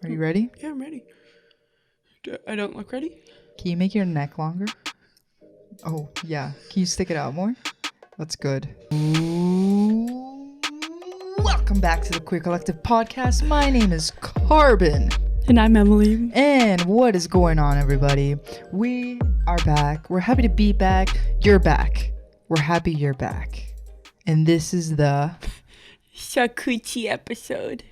Are you ready? Yeah, I'm ready. I don't look ready? Can you make your neck longer? Oh, yeah. Can you stick it out more? That's good. Ooh. Welcome back to the Queer Collective Podcast. My name is Karbon. And I'm Emily. And what is going on, everybody? We are back. We're happy to be back. You're back. We're happy you're back. And this is the Charcuterie episode.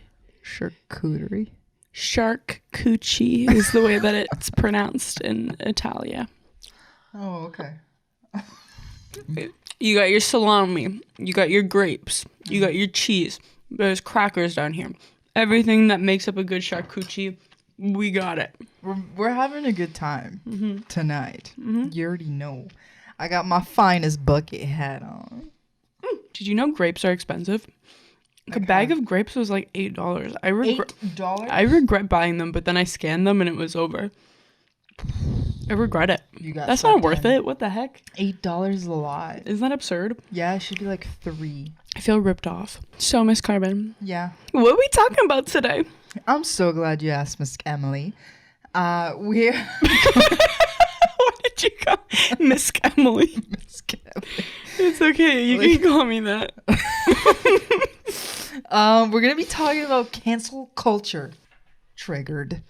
charcuterie. Shark coochie is the way that it's pronounced in Italia. Oh, okay. You got your salami. You got your grapes. You got your cheese. There's crackers down here. Everything that makes up a good charcuterie, we got it. We're having a good time tonight. You already know. I got my finest bucket hat on. Did you know grapes are expensive? A bag of grapes was like $8. $8? I regret buying them, but then I scanned them and it was over. I regret it. That's not worth it. What the heck? $8 is a lot. Isn't that absurd? Yeah, it should be like $3. I feel ripped off. So, Miss Karbon. Yeah. What are we talking about today? I'm so glad you asked, Miss Emily. We're What did you call Miss Emily? Miss Emily. It's okay. You can call me that. We're gonna be talking about cancel culture. Triggered.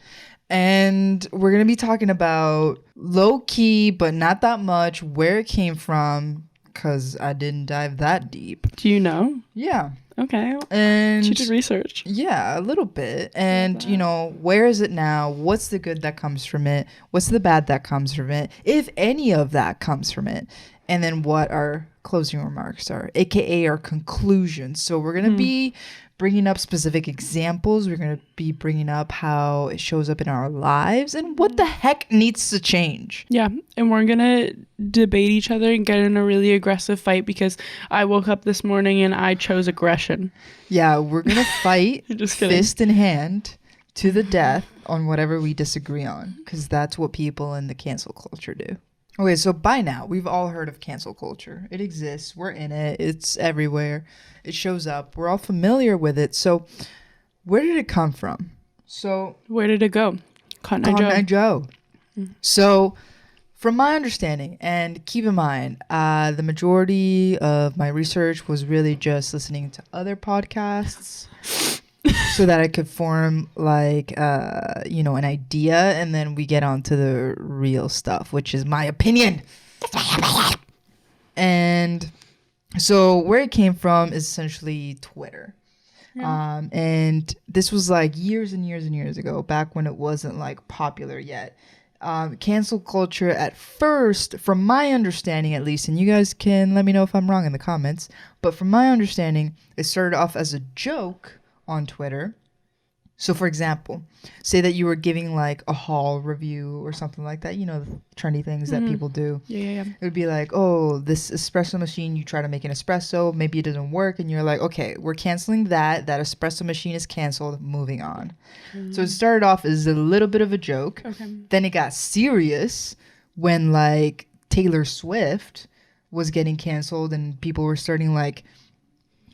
And we're going to be talking about low-key, but not that much, where it came from, because I didn't dive that deep. Do you know? Yeah. Okay. And She did research. Yeah, a little bit. And, you know, where is it now? What's the good that comes from it? What's the bad that comes from it? If any of that comes from it. And then what our closing remarks are, aka our conclusions. So we're going to be bringing up specific examples. We're going to be bringing up how it shows up in our lives and what the heck needs to change. Yeah. And we're going to debate each other and get in a really aggressive fight because I woke up this morning and I chose aggression. Yeah, we're going to fight Just kidding. fist in hand to the death on whatever we disagree on, because that's what people in the cancel culture do. Okay, so by now, we've all heard of cancel culture. It exists. We're in it. It's everywhere. It shows up. We're all familiar with it. So where did it come from? So Where did it go? Cotton Eye Joe. So from my understanding, and keep in mind, the majority of my research was really just listening to other podcasts so that I could form like, an idea, and then we get on to the real stuff, which is my opinion. And so where it came from is essentially Twitter. Yeah. And this was like years and years and years ago, back when it wasn't like popular yet. Cancel culture at first, from my understanding at least, and you guys can let me know if I'm wrong in the comments, but from my understanding, it started off as a joke on Twitter. So for example, say that you were giving like a haul review or something like that, you know, the trendy things that people do. Yeah. It would be like, oh, this espresso machine, you try to make an espresso, maybe it doesn't work, and you're like, okay, we're canceling that espresso machine is canceled, moving on. So it started off as a little bit of a joke. Okay. Then it got serious when like Taylor Swift was getting canceled and people were starting like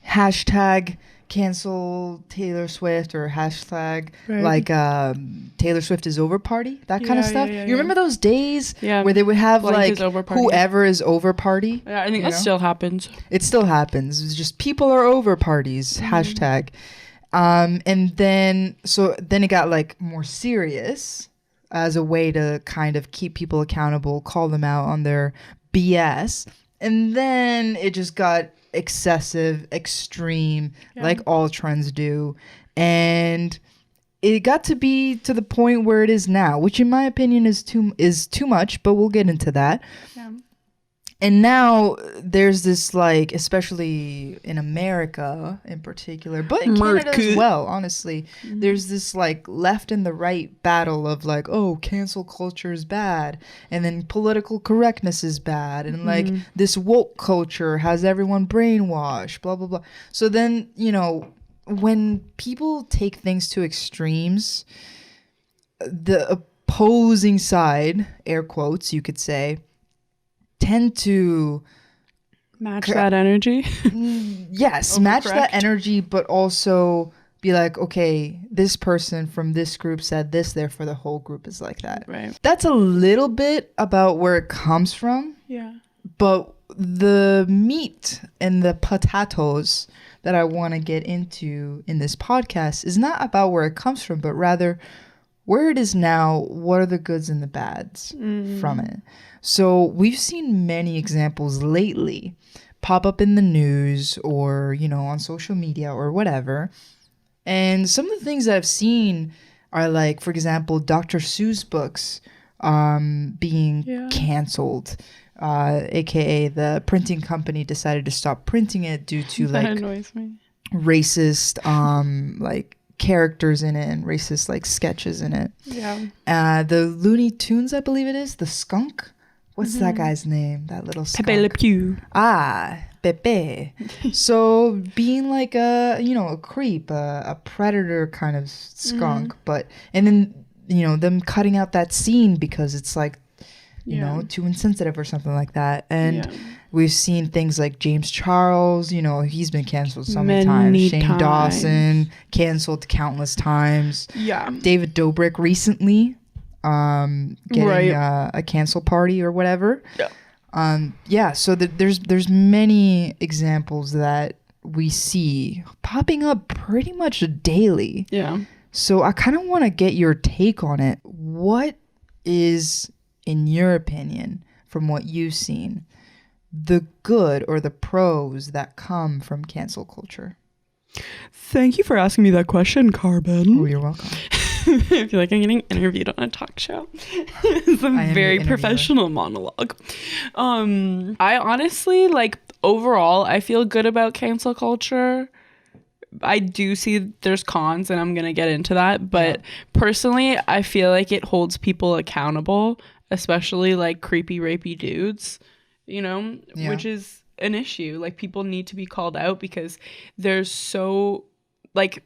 hashtag cancel Taylor Swift or hashtag like Taylor Swift is over party, that kind of stuff. You remember those days where they would have like whoever is over party? Yeah, I think that still happens. It still happens. It's just people are over parties, hashtag. And then it got like more serious as a way to kind of keep people accountable, call them out on their BS. And then it just got excessive, extreme, like all trends do. And it got to be to the point where it is now, which in my opinion is too much, but we'll get into that. Yeah. And now there's this like, especially in America in particular, but in Canada as well, honestly, there's this like left and the right battle of like, oh, cancel culture is bad. And then political correctness is bad. And like this woke culture has everyone brainwashed, blah, blah, blah. So then, you know, when people take things to extremes, the opposing side, air quotes, you could say, tend to match that energy. Yes, match that energy, but also be like, okay, this person from this group said this, therefore the whole group is like that. Right. That's a little bit about where it comes from. Yeah. But the meat and the potatoes that I want to get into in this podcast is not about where it comes from, but rather where it is now. What are the goods and the bads from it? So we've seen many examples lately pop up in the news or, you know, on social media or whatever. And some of the things that I've seen are like, for example, Dr. Seuss books being canceled. AKA the printing company decided to stop printing it due to That like annoys me. racist like characters in it and racist like sketches in it. Yeah. The Looney Tunes, I believe it is, the skunk. What's that guy's name? That little skunk. Pepe Le Pew. Pepe. So being like a, you know, a creep, a predator kind of skunk, and then, you know, them cutting out that scene because it's like, you know, too insensitive or something like that. And we've seen things like James Charles, you know, he's been canceled so many times. Shane Dawson, canceled countless times. Yeah. David Dobrik recently, getting a cancel party or whatever. So there's many examples that we see popping up pretty much daily. Yeah. So I kind of want to get your take on it. What is, in your opinion, from what you've seen, the good or the pros that come from cancel culture? Thank you for asking me that question, Karbon. Oh, you're welcome. I feel like I'm getting interviewed on a talk show. It's a very professional monologue. I honestly, like, overall, I feel good about cancel culture. I do see there's cons, and I'm going to get into that. But personally, I feel like it holds people accountable, especially, like, creepy, rapey dudes, you know, which is an issue. Like, people need to be called out because there's so, like,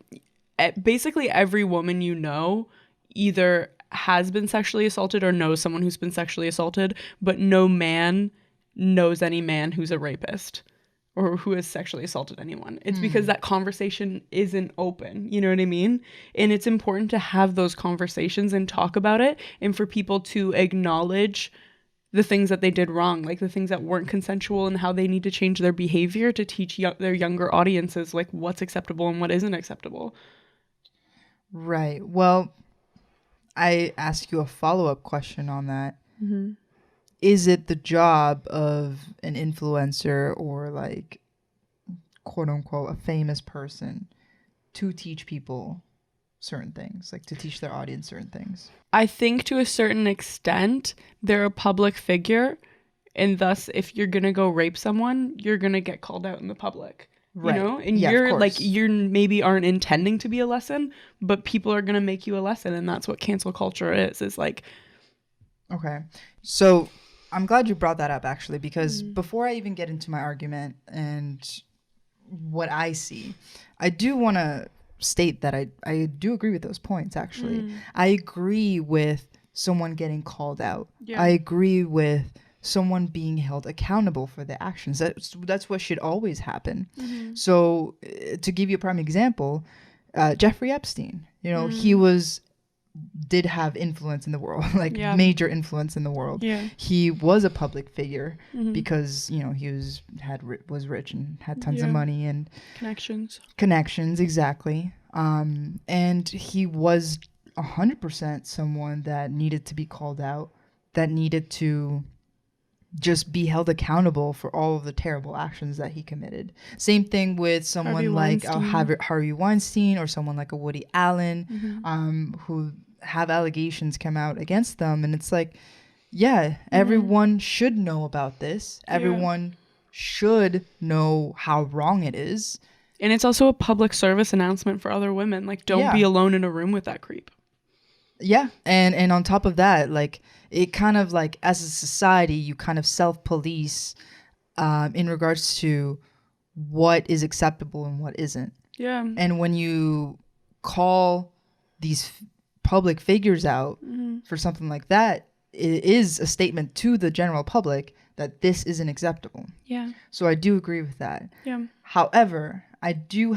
basically every woman you know either has been sexually assaulted or knows someone who's been sexually assaulted, but no man knows any man who's a rapist or who has sexually assaulted anyone. It's because that conversation isn't open. You know what I mean? And it's important to have those conversations and talk about it, and for people to acknowledge the things that they did wrong, like the things that weren't consensual, and how they need to change their behavior to teach their younger audiences like what's acceptable and what isn't acceptable. Right. Well, I ask you a follow-up question on that. Is it the job of an influencer or like, quote unquote, a famous person to teach people certain things, like to teach their audience certain things? I think to a certain extent, they're a public figure, and thus if you're going to go rape someone, you're going to get called out in the public. Right. You know, and you're like, you maybe aren't intending to be a lesson, but people are going to make you a lesson. And that's what cancel culture is like. Okay. So I'm glad you brought that up, actually, because before I even get into my argument and what I see, I do want to state that I do agree with those points, actually. I agree with someone getting called out. I agree with someone being held accountable for their actions. That's what should always happen. So to give you a prime example, Jeffrey Epstein, you know, he did have influence in the world, like major influence in the world. He was a public figure because, you know, he was rich and had tons of money and connections, exactly. And he was 100% someone that needed to be called out, that needed to just be held accountable for all of the terrible actions that he committed. Same thing with someone like Harvey Weinstein or someone like a Woody Allen, who have allegations come out against them. And it's like, everyone should know about this. Everyone should know how wrong it is. And it's also a public service announcement for other women. Like, don't be alone in a room with that creep. Yeah. And on top of that, like, it kind of like, as a society, you kind of self-police in regards to what is acceptable and what isn't. Yeah. And when you call these public figures out for something like that, it is a statement to the general public that this isn't acceptable. Yeah. So I do agree with that. Yeah. However, I do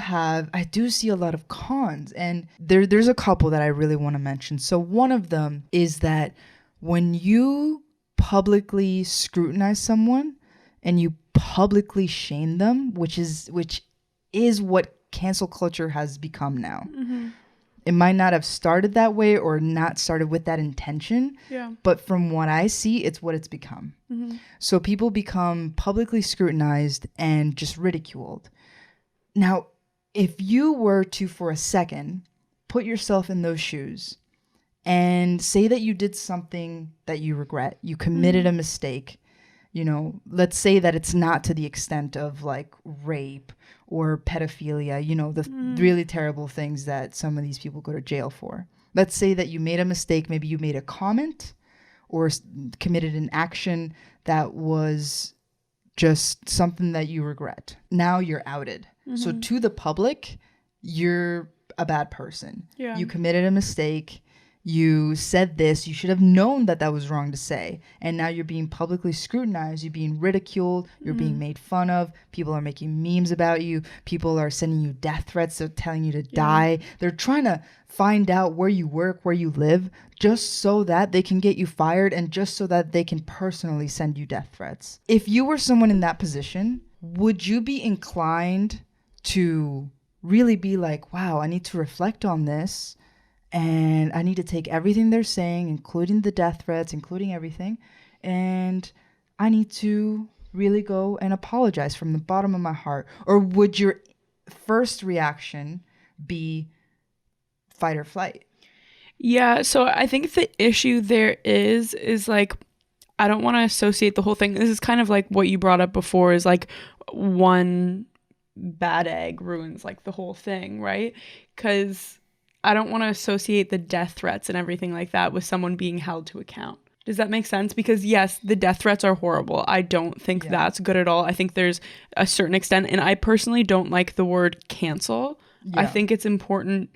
see a lot of cons, and there's a couple that I really want to mention. So one of them is that when you publicly scrutinize someone and you publicly shame them, which is what cancel culture has become now. Mm-hmm. It might not have started that way or not started with that intention, but from what I see, it's what it's become. Mm-hmm. So people become publicly scrutinized and just ridiculed. Now, if you were to, for a second, put yourself in those shoes and say that you did something that you regret, you committed a mistake, let's say that it's not to the extent of like rape or pedophilia, the really terrible things that some of these people go to jail for. Let's say that you made a mistake. Maybe you made a comment or committed an action that was just something that you regret. Now you're outed. Mm-hmm. So to the public, you're a bad person. Yeah. You committed a mistake. You said this. You should have known that was wrong to say. And now you're being publicly scrutinized. You're being ridiculed. You're being made fun of. People are making memes about you. People are sending you death threats. They're telling you to die. They're trying to find out where you work, where you live, just so that they can get you fired and just so that they can personally send you death threats. If you were someone in that position, would you be inclined to really be like, wow, I need to reflect on this? And I need to take everything they're saying, including the death threats, including everything. And I need to really go and apologize from the bottom of my heart. Or would your first reaction be fight or flight? Yeah. So I think the issue there is like, I don't want to associate the whole thing. This is kind of like what you brought up before, is like one bad egg ruins like the whole thing, right? Because I don't want to associate the death threats and everything like that with someone being held to account. Does that make sense? Because yes, the death threats are horrible. I don't think that's good at all. I think there's a certain extent, and I personally don't like the word cancel. Yeah. I think it's important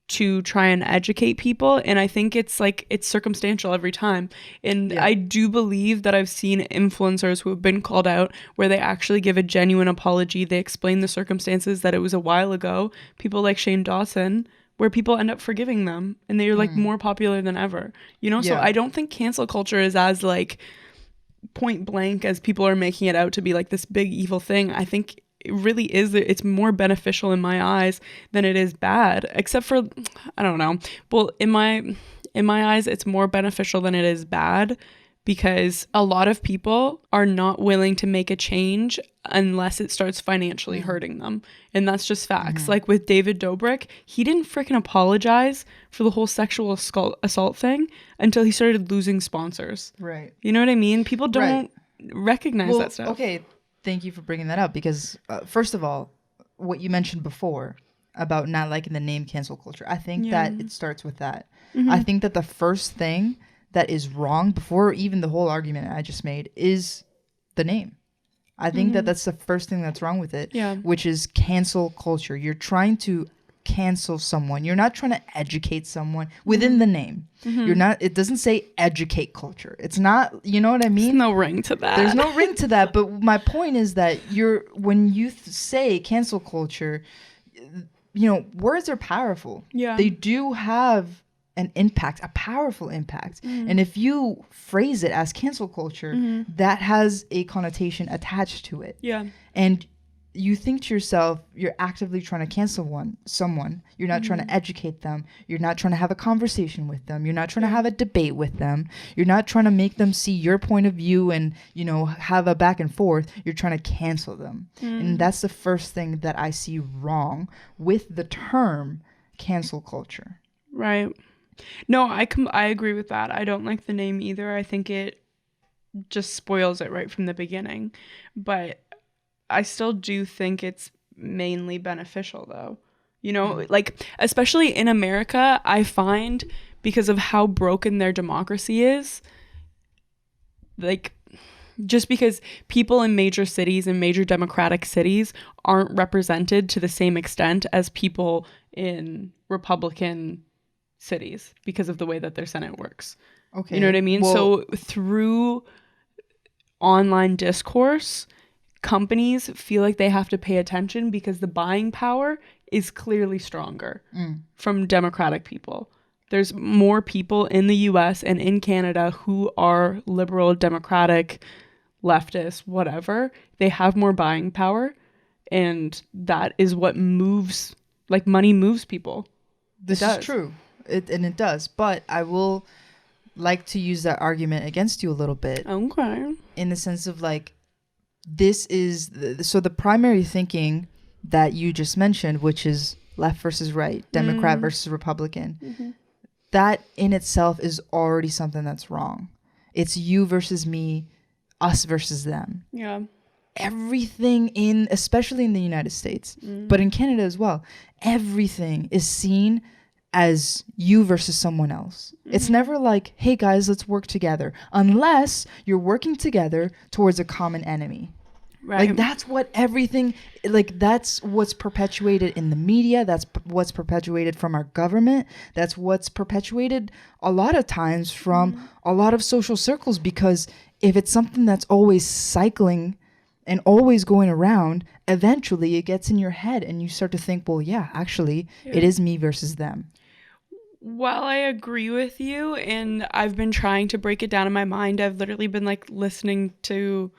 to try and educate people, and I think it's circumstantial every time. And I do believe that I've seen influencers who have been called out where they actually give a genuine apology. They explain the circumstances, that it was a while ago. People like Shane Dawson, where people end up forgiving them and they're like more popular than ever, So I don't think cancel culture is as like point blank as people are making it out to be, like this big evil thing. I think it really is. It's more beneficial in my eyes than it is bad, except for, I don't know. Well, in my eyes, it's more beneficial than it is bad, because a lot of people are not willing to make a change unless it starts financially hurting them. And that's just facts. Like with David Dobrik, he didn't freaking apologize for the whole sexual assault thing until he started losing sponsors. Right. You know what I mean? People don't recognize that stuff. Okay, thank you for bringing that up, because first of all, what you mentioned before about not liking the name cancel culture, I think that it starts with that. I think that the first thing that is wrong, before even the whole argument I just made, is the name. I think that that's the first thing that's wrong with it, which is cancel culture. You're trying to cancel someone. You're not trying to educate someone within the name. You're not, it doesn't say educate culture. It's not, you know what I mean? There's no ring to that. There's no ring to that. But my point is that when you say cancel culture, words are powerful. Yeah. They do have an impact, a powerful impact. And if you phrase it as cancel culture, that has a connotation attached to it. Yeah. And you think to yourself, you're actively trying to cancel someone. You're not trying to educate them. You're not trying to have a conversation with them. You're not trying to have a debate with them. You're not trying to make them see your point of view and, have a back and forth. You're trying to cancel them. And that's the first thing that I see wrong with the term cancel culture. Right. No, I agree with that. I don't like the name either. I think it just spoils it right from the beginning. But I still do think it's mainly beneficial, though. Like, especially in America, I find, because of how broken their democracy is, like, just because people in major cities and major democratic cities aren't represented to the same extent as people in Republican cities because of the way that their Senate works. Okay. You know what I mean? Well, so through online discourse, companies feel like they have to pay attention because the buying power is clearly stronger from Democratic people. There's more people in the US and in Canada who are liberal, democratic, leftist, whatever. They have more buying power, and that is what moves, like money moves people. This is true. It does. But I will like to use that argument against you a little bit. Okay. In the sense of like, this is the primary thinking that you just mentioned, which is left versus right, Democrat versus Republican. That in itself is already something that's wrong. It's you versus me, us versus them. Yeah. Everything especially in the United States, but in Canada as well, everything is seen as you versus someone else. It's never like, hey guys, let's work together, unless you're working together towards a common enemy. Right. Like that's what everything, like that's what's perpetuated in the media. That's what's perpetuated from our government. That's what's perpetuated a lot of times from a lot of social circles, because if it's something that's always cycling and always going around, eventually it gets in your head and you start to think, well, yeah, actually it is me versus them. Well, I agree with you, and I've been trying to break it down in my mind. I've literally been like listening to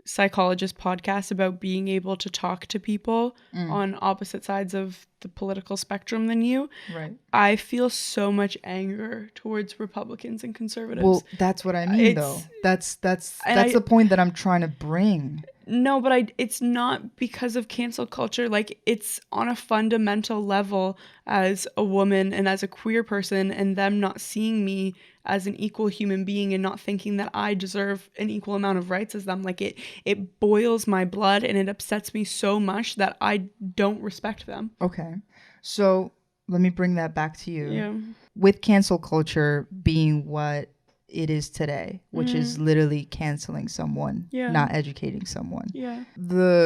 psychologist podcasts about being able to talk to people on opposite sides of the political spectrum than you. Right. I feel so much anger towards Republicans and conservatives. Well, that's what I mean, though. That's the point that I'm trying to bring. No, but it's not because of cancel culture. Like, it's on a fundamental level as a woman and as a queer person, and them not seeing me as an equal human being and not thinking that I deserve an equal amount of rights as them. Like, it boils my blood and it upsets me so much that I don't respect them. Okay. So let me bring that back to you. Yeah. With cancel culture being what it is today, which is literally canceling someone, not educating someone. Yeah.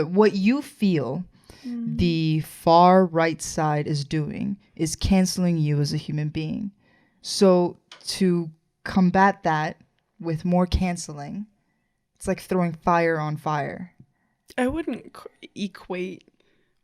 What you feel the far right side is doing is canceling you as a human being. So to combat that with more canceling, it's like throwing fire on fire. I wouldn't equate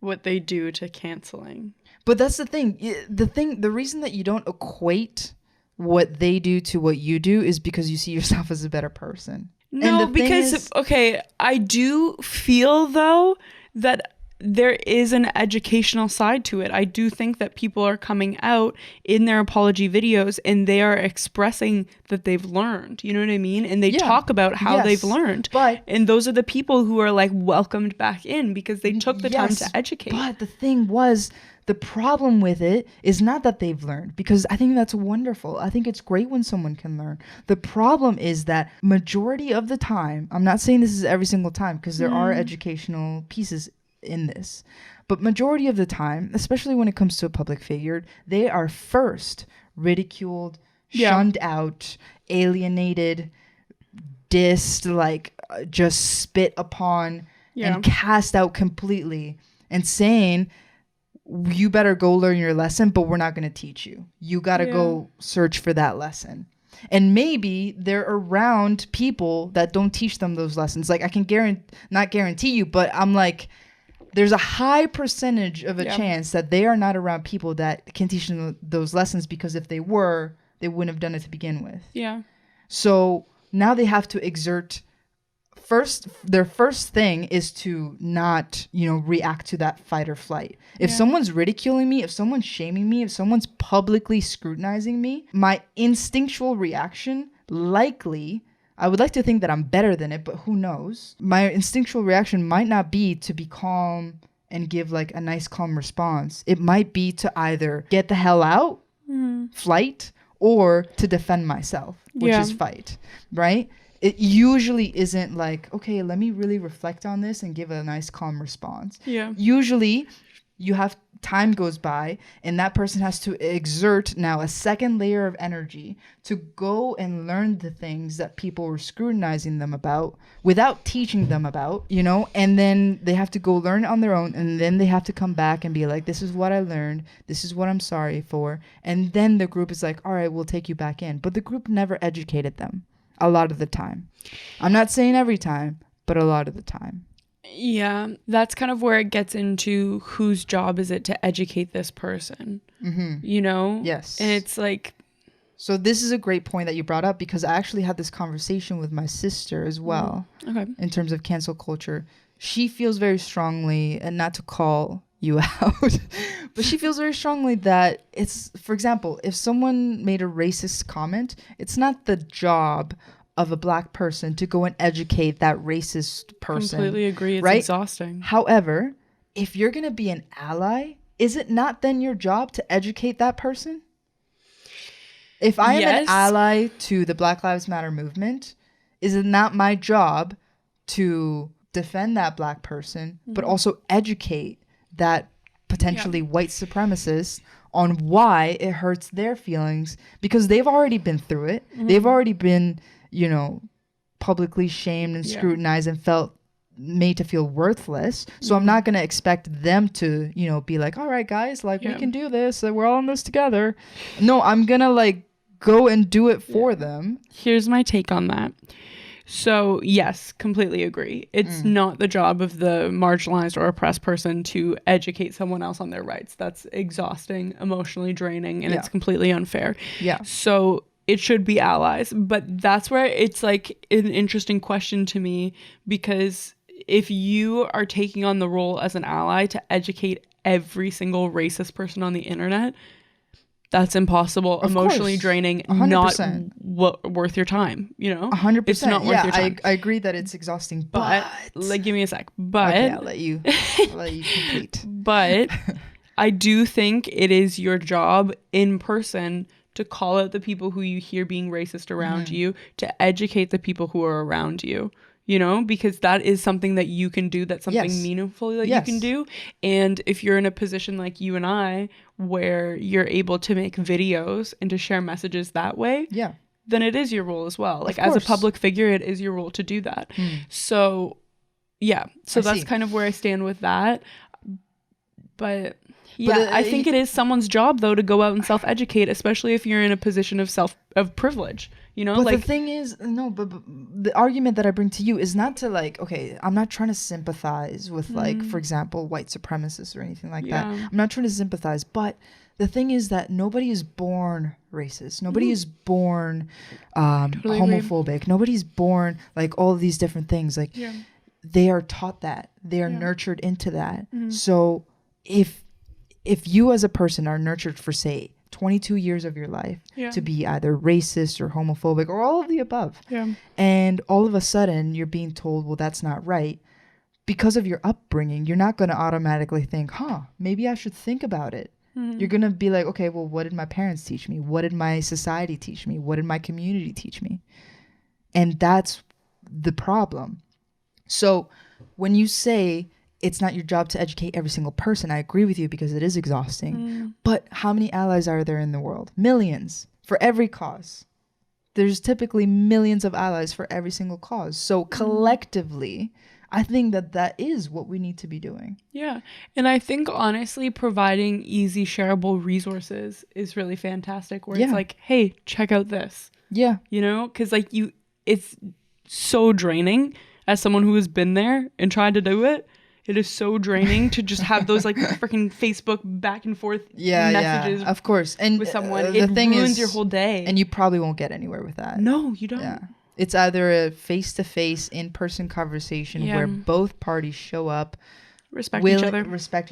what they do to canceling. But that's the thing. The reason that you don't equate what they do to what you do is because you see yourself as a better person. No, because, okay, I do feel, though, that there is an educational side to it. I do think that people are coming out in their apology videos and they are expressing that they've learned. You know what I mean? And they talk about how they've learned. And those are the people who are like welcomed back in because they took the time to educate. But the thing was, the problem with it is not that they've learned, because I think that's wonderful. I think it's great when someone can learn. The problem is that majority of the time, I'm not saying this is every single time, because there are educational pieces in this, but majority of the time, especially when it comes to a public figure, they are first ridiculed, shunned out, alienated, dissed, like just spit upon and cast out completely, and saying, you better go learn your lesson, but we're not going to teach you. You got to go search for that lesson. And maybe they're around people that don't teach them those lessons. Like, I can not guarantee you, but I'm like, there's a high percentage of a chance that they are not around people that can teach them those lessons, because if they were, they wouldn't have done it to begin with. Yeah. So now they have to exert. Their first thing is to not, react to that fight or flight. If someone's ridiculing me, if someone's shaming me, if someone's publicly scrutinizing me, my instinctual reaction, likely, I would like to think that I'm better than it, but who knows? My instinctual reaction might not be to be calm and give like a nice calm response. It might be to either get the hell out, flight, or to defend myself, which is fight, right? It usually isn't like, okay, let me really reflect on this and give a nice calm response. Yeah. Usually time goes by and that person has to exert now a second layer of energy to go and learn the things that people were scrutinizing them about without teaching them about, and then they have to go learn on their own, and then they have to come back and be like, this is what I learned, this is what I'm sorry for. And then the group is like, all right, we'll take you back in. But the group never educated them A lot of the time. I'm not saying every time, but a lot of the time. Yeah, that's kind of where it gets into whose job is it to educate this person, you know? Yes. And it's like... So this is a great point that you brought up, because I actually had this conversation with my sister as well. Okay. In terms of cancel culture. She feels very strongly, and not to call you out, but she feels very strongly that it's, for example, if someone made a racist comment, it's not the job of a black person to go and educate that racist person. Completely agree. It's right? Exhausting. However, if you're going to be an ally, is it not then your job to educate that person? If I am an ally to the Black Lives Matter movement, is it not my job to defend that black person, but also educate that potentially white supremacist on why it hurts their feelings? Because they've already been through it. They've already been, you know, publicly shamed and scrutinized and felt made to feel worthless. So I'm not going to expect them to, you know, be like, all right, guys, like we can do this. We're all in this together. No, I'm going to like go and do it for them. Here's my take on that. So yes, completely agree. It's not the job of the marginalized or oppressed person to educate someone else on their rights. That's exhausting, emotionally draining, and it's completely unfair. Yeah. So it should be allies. But that's where it's like an interesting question to me, because if you are taking on the role as an ally to educate every single racist person on the internet, that's impossible, emotionally draining, 100%. Not worth your time, you know? 100%. It's not worth your time. I agree that it's exhausting, but like, give me a sec. But okay, I'll let you complete. But I do think it is your job in person to call out the people who you hear being racist around you, to educate the people who are around you. You know, because that is something that you can do. That's something meaningful that you can do. And if you're in a position like you and I, where you're able to make videos and to share messages that way, then it is your role as well. Like as a public figure, it is your role to do that. So, yeah. So that's kind of where I stand with that. But yeah, I think it is someone's job though to go out and self-educate, especially if you're in a position of privilege. You know, but like the thing is, but the argument that I bring to you is not to like, okay, I'm not trying to sympathize with like, for example, white supremacists or anything like that. I'm not trying to sympathize, but the thing is that nobody is born racist. Nobody is born totally homophobic. Agree. Nobody's born like all of these different things. Like they are taught that. They are nurtured into that. So if you as a person are nurtured for, say, 22 years of your life to be either racist or homophobic or all of the above. And all of a sudden you're being told, well, that's not right. Because of your upbringing, you're not going to automatically think, maybe I should think about it. You're going to be like, okay, well, what did my parents teach me? What did my society teach me? What did my community teach me? And that's the problem. So when you say it's not your job to educate every single person, I agree with you, because it is exhausting. But how many allies are there in the world? Millions for every cause. There's typically millions of allies for every single cause. So collectively, I think that is what we need to be doing. Yeah. And I think honestly, providing easy shareable resources is really fantastic, where it's like, hey, check out this. Yeah. You know, because like it's so draining as someone who has been there and tried to do it. It is so draining to just have those like freaking Facebook back and forth messages. Yeah, of course. And with someone, it ruins your whole day. And you probably won't get anywhere with that. No, you don't. Yeah. It's either a face-to-face, in-person conversation where both parties show up, respect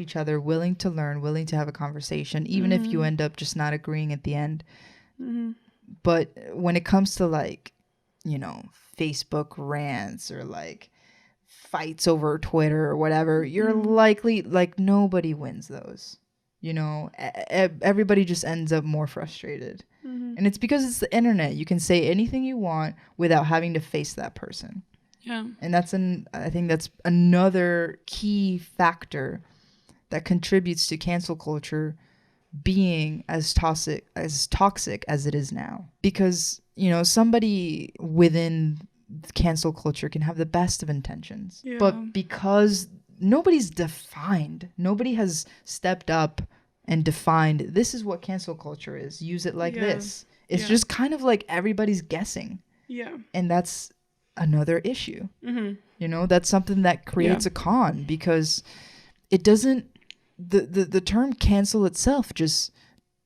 each other, willing to learn, willing to have a conversation, even if you end up just not agreeing at the end. But when it comes to like, you know, Facebook rants or like fights over Twitter or whatever, you're likely like nobody wins those. You know, everybody just ends up more frustrated. And it's because it's the internet. You can say anything you want without having to face that person. Yeah. And I think that's another key factor that contributes to cancel culture being as toxic as it is now. Because, you know, somebody within cancel culture can have the best of intentions, but because nobody's defined, nobody has stepped up and defined, this is what cancel culture is, use it like this. It's just kind of like everybody's guessing. Yeah. And that's another issue. Mm-hmm. You know, that's something that creates a con, because it doesn't, the term cancel itself just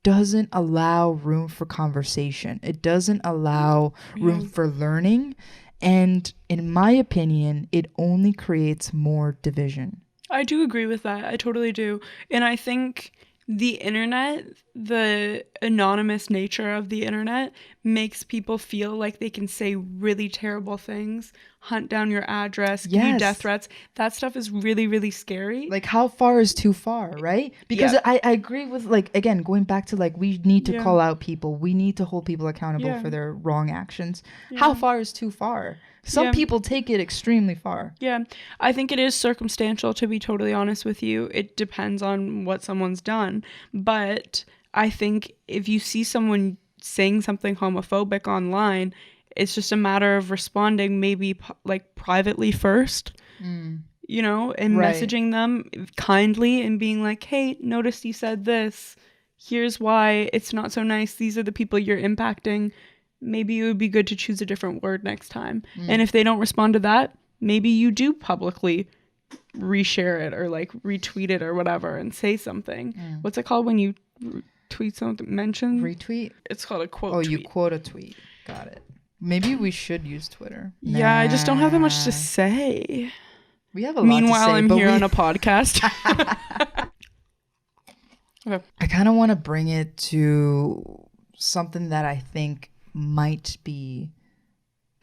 doesn't allow room for conversation. It doesn't allow room for learning. And in my opinion, it only creates more division. I do agree with that. I totally do. And I think the internet, the anonymous nature of the internet, makes people feel like they can say really terrible things, hunt down your address, give you death threats. That stuff is really, really scary. Like, how far is too far, right? Because I agree with, like, again, going back to, like, we need to call out people. We need to hold people accountable for their wrong actions. How far is too far? Some people take it extremely far. Yeah, I think it is circumstantial, to be totally honest with you. It depends on what someone's done. But I think if you see someone saying something homophobic online, it's just a matter of responding maybe like privately first, you know, and messaging them kindly and being like, hey, noticed you said this. Here's why it's not so nice. These are the people you're impacting. Maybe it would be good to choose a different word next time. And if they don't respond to that, maybe you do publicly reshare it or like retweet it or whatever and say something. What's it called when you tweet something? Mention? Retweet? It's called a quote tweet. You quote a tweet. Got it. Maybe we should use Twitter. Yeah, I just don't have that much to say. We have a lot Meanwhile, to say, I'm here on a podcast. Okay. I kind of want to bring it to something that I think might be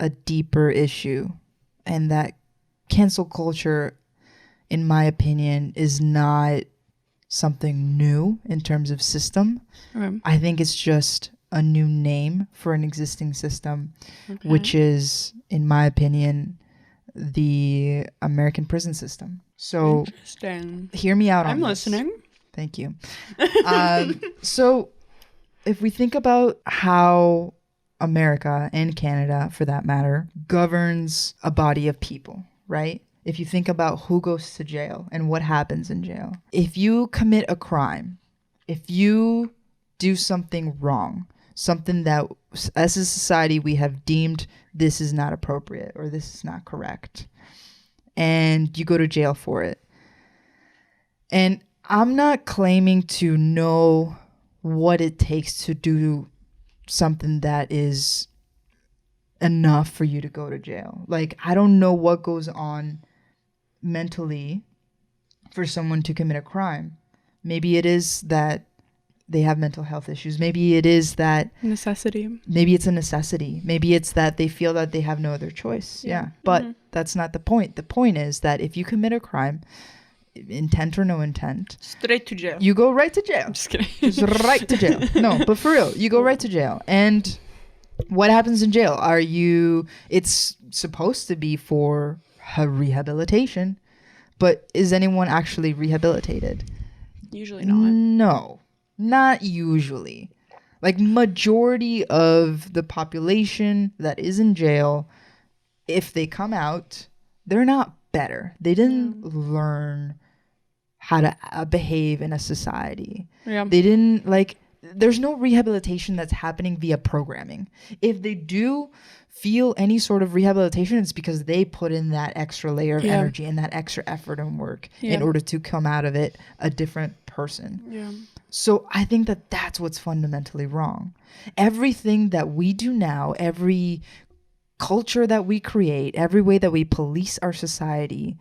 a deeper issue, and that cancel culture, in my opinion, is not something new in terms of system. Okay. I think it's just a new name for an existing system, which is, in my opinion, the American prison system. So interesting. Hear me out on this. I'm listening. Thank you. So if we think about how America, and Canada for that matter, governs a body of people, right? If you think about who goes to jail and what happens in jail, if you commit a crime, if you do something wrong, something that as a society we have deemed this is not appropriate or this is not correct, and you go to jail for it. And I'm not claiming to know what it takes to do something that is enough for you to go to jail. Like, I don't know what goes on mentally for someone to commit a crime. Maybe it is that they have mental health issues. Maybe it is that necessity. Maybe it's a necessity. Maybe it's that they feel that they have no other choice. Yeah. But that's not the point. The point is that if you commit a crime, intent or no intent, straight to jail. You go right to jail. I'm just kidding. Just right to jail. No, but for real, you go right to jail. And what happens in jail? It's supposed to be for rehabilitation, but is anyone actually rehabilitated? Usually not. No, not usually. Like, majority of the population that is in jail, if they come out, they're not better. They didn't learn how to behave in a society. Yeah. They didn't, like, there's no rehabilitation that's happening via programming. If they do feel any sort of rehabilitation, it's because they put in that extra layer of energy and that extra effort and work in order to come out of it a different person. Yeah. So I think that that's what's fundamentally wrong. Everything that we do now, every culture that we create, every way that we police our society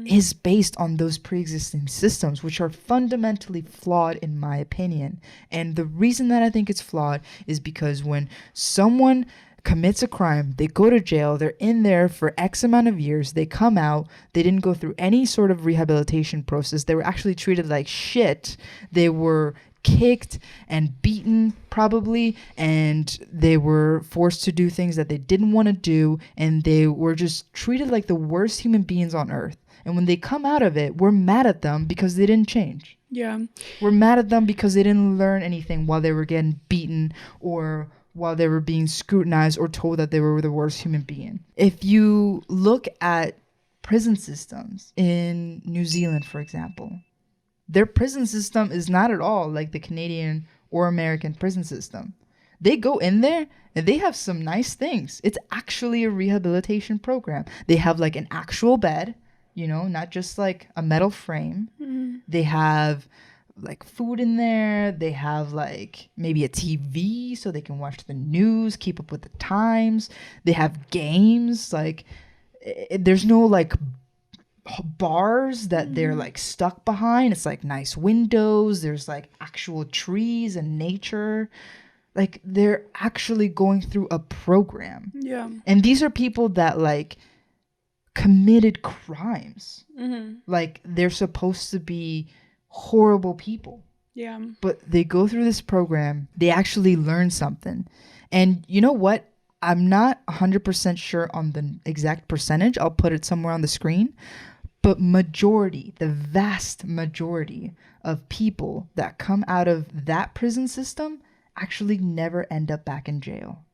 is based on those pre-existing systems, which are fundamentally flawed in my opinion. And the reason that I think it's flawed is because when someone commits a crime, they go to jail, they're in there for X amount of years, they come out, they didn't go through any sort of rehabilitation process, they were actually treated like shit, they were kicked and beaten probably, and they were forced to do things that they didn't want to do, and they were just treated like the worst human beings on earth. And when they come out of it, we're mad at them because they didn't change. Yeah. We're mad at them because they didn't learn anything while they were getting beaten or while they were being scrutinized or told that they were the worst human being. If you look at prison systems in New Zealand, for example, their prison system is not at all like the Canadian or American prison system. They go in there and they have some nice things. It's actually a rehabilitation program. They have like an actual bed, you know, not just like a metal frame. They have like food in there. They have like maybe a TV so they can watch the news, keep up with the times. They have games. Like there's no like bars that they're like stuck behind. It's like nice windows. There's like actual trees and nature. Like they're actually going through a program. Yeah. And these are people that like committed crimes. Like they're supposed to be horrible people. Yeah. But they go through this program. They actually learn something. And you know what? I'm not 100% sure on the exact percentage. I'll put it somewhere on the screen. But the vast majority of people that come out of that prison system actually never end up back in jail.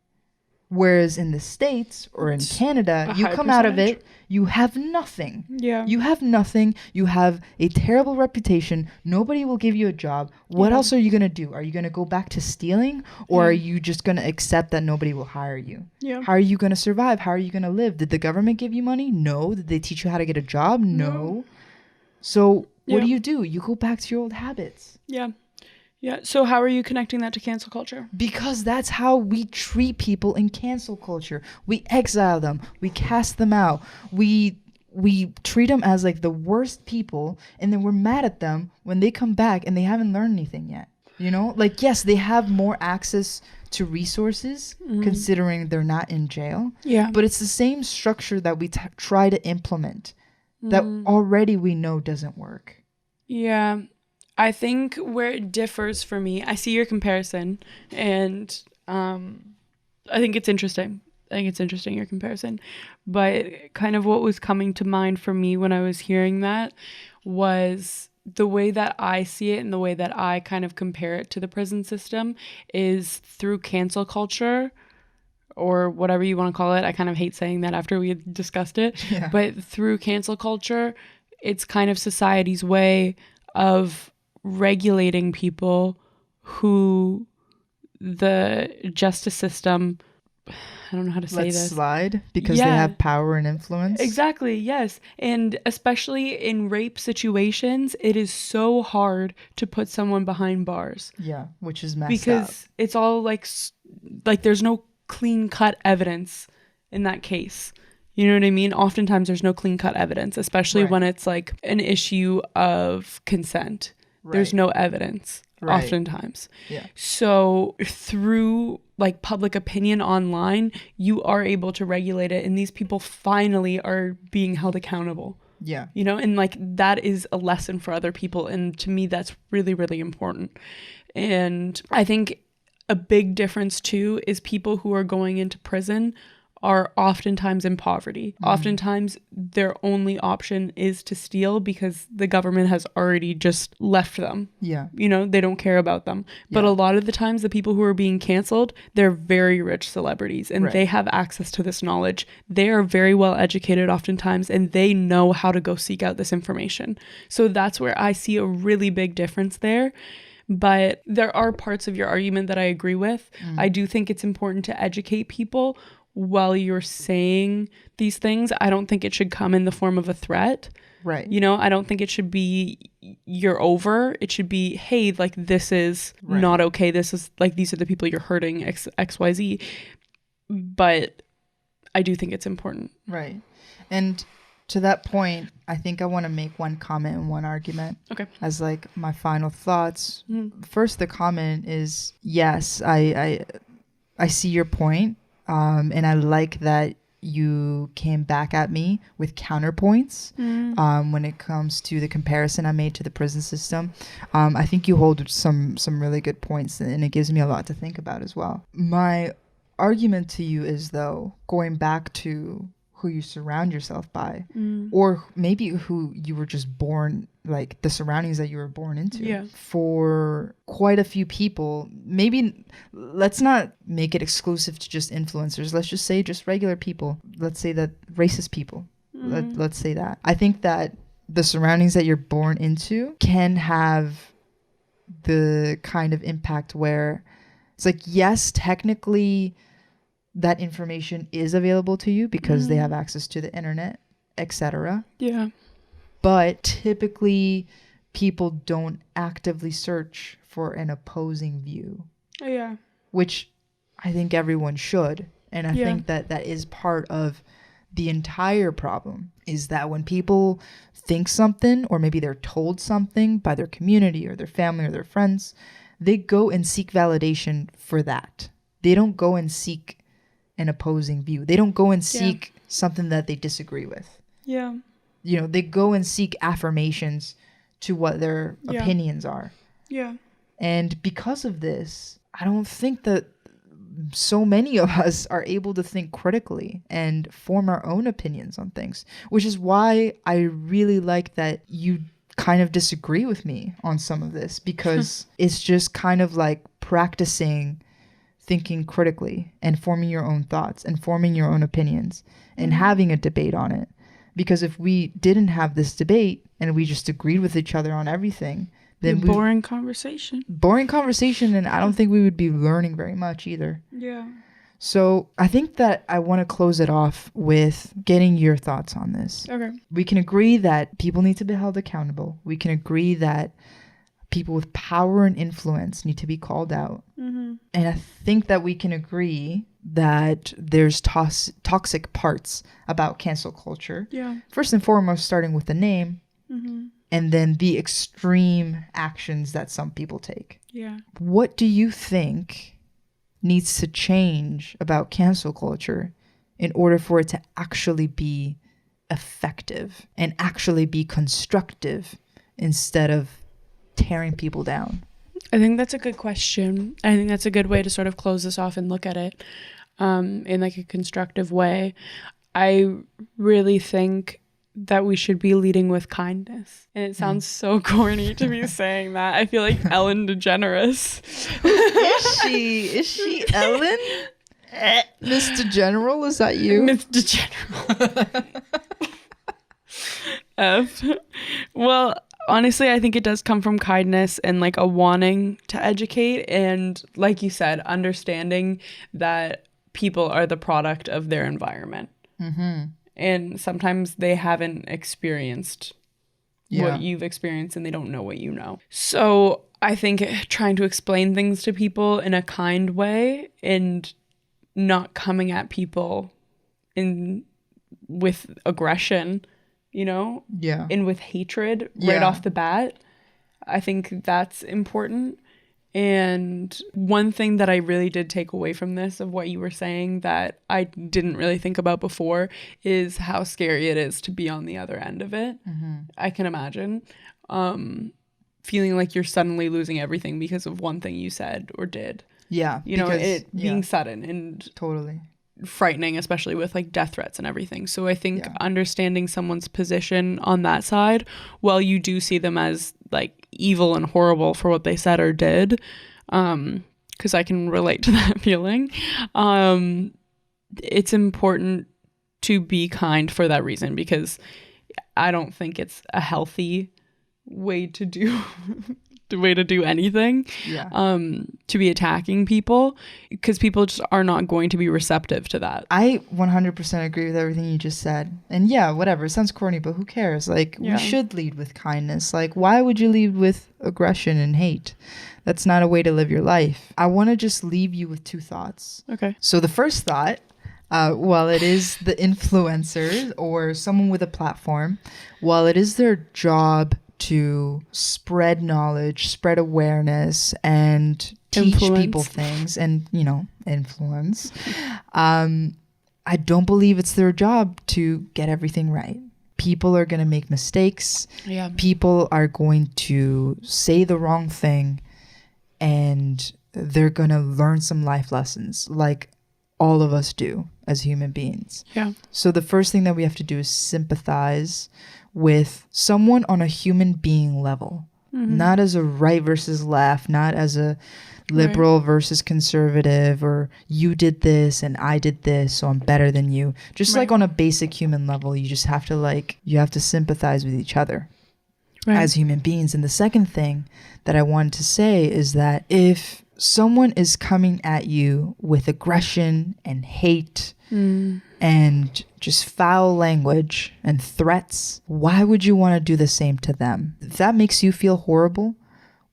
Whereas in the States or in Canada, you come out of it, you have nothing. Yeah. You have nothing. You have a terrible reputation. Nobody will give you a job. What else are you going to do? Are you going to go back to stealing? Or are you just going to accept that nobody will hire you? Yeah. How are you going to survive? How are you going to live? Did the government give you money? No. Did they teach you how to get a job? No. So what do? You go back to your old habits. Yeah. Yeah. So how are you connecting that to cancel culture? Because that's how we treat people in cancel culture. We exile them. We cast them out. We treat them as like the worst people, and then we're mad at them when they come back and they haven't learned anything yet. You know, like, yes, they have more access to resources considering they're not in jail. Yeah. But it's the same structure that we try to implement that already we know doesn't work. Yeah. I think where it differs for me, I see your comparison, and I think it's interesting. Your comparison. But kind of what was coming to mind for me when I was hearing that was the way that I see it and the way that I kind of compare it to the prison system is through cancel culture, or whatever you want to call it. I kind of hate saying that after we had discussed it. Yeah. But through cancel culture, it's kind of society's way of regulating people who the justice system, I don't know how to say this. Slide because they have power and influence. Exactly, yes. And especially in rape situations, it is so hard to put someone behind bars. Yeah, which is messed because up. It's all like there's no clean cut evidence in that case. You know what I mean? Oftentimes there's no clean cut evidence, especially when it's like an issue of consent. There's no evidence oftentimes. Yeah. So through like public opinion online, you are able to regulate it, and these people finally are being held accountable. Yeah. You know, and like that is a lesson for other people, and to me that's really, really important. And I think a big difference too is people who are going into prison are oftentimes in poverty. Oftentimes their only option is to steal because the government has already just left them. Yeah. You know, they don't care about them. But a lot of the times the people who are being canceled, they're very rich celebrities, and they have access to this knowledge. They are very well educated oftentimes, and they know how to go seek out this information. So that's where I see a really big difference there. But there are parts of your argument that I agree with. I do think it's important to educate people while you're saying these things. I don't think it should come in the form of a threat. Right. You know, I don't think it should be you're over. It should be, hey, like this is not okay. This is like, these are the people you're hurting, XYZ. But I do think it's important. Right. And to that point, I think I want to make one comment and one argument. Okay. As like my final thoughts. First, the comment is, yes, I see your point. And I like that you came back at me with counterpoints when it comes to the comparison I made to the prison system. I think you hold some really good points, and it gives me a lot to think about as well. My argument to you is, though, going back to who you surround yourself by, or maybe who you were just born, like the surroundings that you were born into. Yeah. For quite a few people, maybe let's not make it exclusive to just influencers. Let's just say just regular people. Let's say that racist people. Let's say that. I think that the surroundings that you're born into can have the kind of impact where It's like, yes, technically that information is available to you because they have access to the internet, etc. Yeah. But typically people don't actively search for an opposing view. Yeah. Which I think everyone should. And I think that that is part of the entire problem, is that when people think something, or maybe they're told something by their community or their family or their friends, they go and seek validation for that. They don't go and seek an opposing view. They don't go and seek something that they disagree with. Yeah. You know, they go and seek affirmations to what their opinions are. Yeah. And because of this, I don't think that so many of us are able to think critically and form our own opinions on things, which is why I really like that you kind of disagree with me on some of this, because it's just kind of like practicing thinking critically and forming your own thoughts and forming your own opinions and having a debate on it. Because if we didn't have this debate and we just agreed with each other on everything, then boring conversation. And I don't think we would be learning very much either. Yeah. So I think that I want to close it off with getting your thoughts on this. Okay. We can agree that people need to be held accountable. We can agree that people with power and influence need to be called out. Mm-hmm. And I think that we can agree that there's toxic parts about cancel culture. Yeah. First and foremost, starting with the name. Mm-hmm. And then the extreme actions that some people take. Yeah. What do you think needs to change about cancel culture in order for it to actually be effective and actually be constructive instead of tearing people down? I think that's a good question. I think that's a good way to sort of close this off and look at it in like a constructive way. I really think that we should be leading with kindness. And it sounds so corny to be saying that. I feel like Ellen DeGeneres. Is she Ellen? Mr. General, is that you? Mr. General. Well, honestly, I think it does come from kindness and like a wanting to educate. And like you said, understanding that people are the product of their environment. Mm-hmm. And sometimes they haven't experienced what you've experienced and they don't know what you know. So I think trying to explain things to people in a kind way and not coming at people with aggression, you know? Yeah. And with hatred right off the bat. I think that's important. And one thing that I really did take away from this, of what you were saying that I didn't really think about before, is how scary it is to be on the other end of it. Mm-hmm. I can imagine feeling like you're suddenly losing everything because of one thing you said or did. Yeah. You know, it being sudden and totally frightening, especially with like death threats and everything. So I think understanding someone's position on that side, while you do see them as like evil and horrible for what they said or did, because I can relate to that feeling, it's important to be kind for that reason, because I don't think it's a healthy way to do anything, to be attacking people, because people just are not going to be receptive to that. I 100% agree with everything you just said. And yeah, whatever, it sounds corny, but who cares? Like, we should lead with kindness. Like, why would you lead with aggression and hate? That's not a way to live your life. I want to just leave you with two thoughts. Okay. So the first thought, while it is the influencer or someone with a platform, while it is their job to spread knowledge, spread awareness, and teach people things and, you know, influence, I don't believe it's their job to get everything right. People are going to make mistakes. Yeah. People are going to say the wrong thing, and they're going to learn some life lessons like all of us do as human beings. Yeah. So the first thing that we have to do is sympathize with someone on a human being level, not as a right versus left, not as a liberal versus conservative, or you did this and I did this, so I'm better than you. Just like on a basic human level, you just have to sympathize with each other as human beings. And the second thing that I wanted to say is that if someone is coming at you with aggression and hate and just foul language and threats, why would you want to do the same to them? If that makes you feel horrible,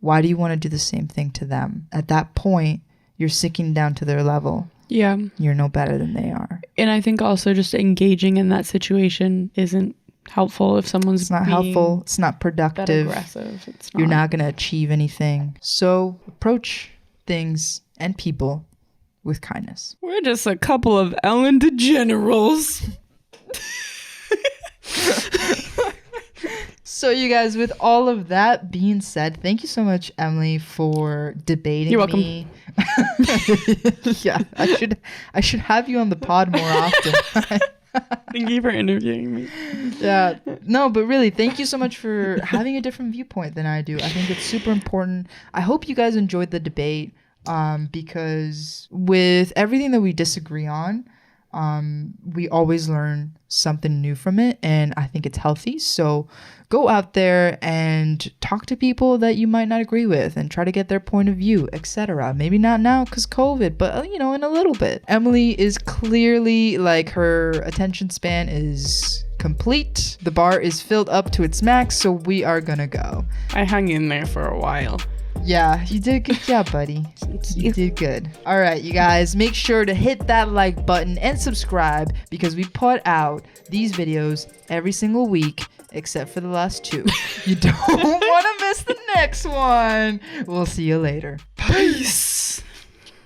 why do you want to do the same thing to them? At that point, you're sinking down to their level. Yeah. You're no better than they are. And I think also just engaging in that situation isn't helpful if someone's It's not helpful. It's not productive. Aggressive. It's not. You're not going to achieve anything. So approach things and people with kindness. We're just a couple of Ellen DeGeneres. So you guys, with all of that being said, thank you so much, Emily, for debating You're welcome. me. Yeah, I should have you on the pod more often. Thank you for interviewing me. Yeah, no, but really, thank you so much for having a different viewpoint than I do. I think it's super important. I hope you guys enjoyed the debate, because with everything that we disagree on, we always learn something new from it, and I think it's healthy. So go out there and talk to people that you might not agree with and try to get their point of view, etc. Maybe not now because COVID, but in a little bit. Emily is clearly like, her attention span is complete. The bar is filled up to its max, so we are gonna go. I hung in there for a while. Yeah, you did a good job, buddy. You did good. All right, you guys, make sure to hit that like button and subscribe, because we put out these videos every single week except for the last 2. You don't want to miss the next one. We'll see you later. Peace.